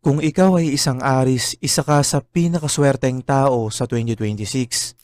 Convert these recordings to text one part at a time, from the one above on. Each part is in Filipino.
Kung ikaw ay isang Aris, isa ka sa pinakaswerteng tao sa 2026.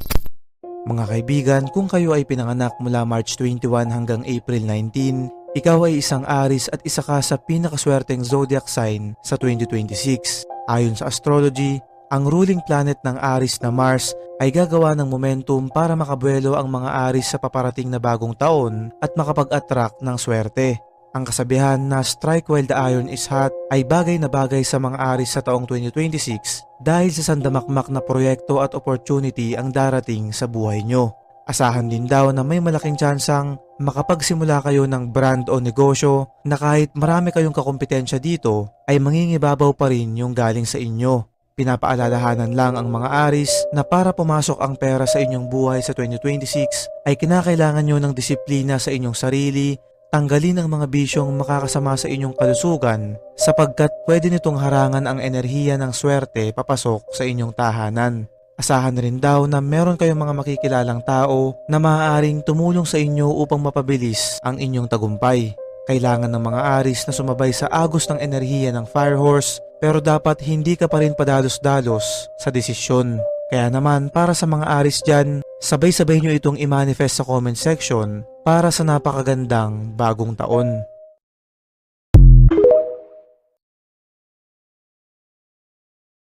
Mga kaibigan, kung kayo ay pinanganak mula March 21 hanggang April 19, ikaw ay isang Aris at isa ka sa pinakaswerteng zodiac sign sa 2026. Ayon sa astrology, ang ruling planet ng Aris na Mars ay gagawa ng momentum para makabuelo ang mga Aris sa paparating na bagong taon at makapag-attract ng swerte. Ang kasabihan na strike while the iron is hot ay bagay na bagay sa mga Aris sa taong 2026 dahil sa sandamakmak na proyekto at opportunity ang darating sa buhay nyo. Asahan din daw na may malaking tsansang makapagsimula kayo ng brand o negosyo na kahit marami kayong kakumpetensya dito ay mangingibabaw pa rin yung galing sa inyo. Pinapaalalahanan lang ang mga Aris na para pumasok ang pera sa inyong buhay sa 2026 ay kinakailangan nyo ng disiplina sa inyong sarili. Tanggalin ang mga bisyong makakasama sa inyong kalusugan sapagkat pwede nitong harangan ang enerhiya ng swerte papasok sa inyong tahanan. Asahan rin daw na meron kayong mga makikilalang tao na maaaring tumulong sa inyo upang mapabilis ang inyong tagumpay. Kailangan ng mga Aris na sumabay sa agos ng enerhiya ng Fire Horse pero dapat hindi ka pa rin padalos-dalos sa desisyon. Kaya naman para sa mga Aris dyan, sabay-sabay nyo itong i-manifest sa comment section para sa napakagandang bagong taon.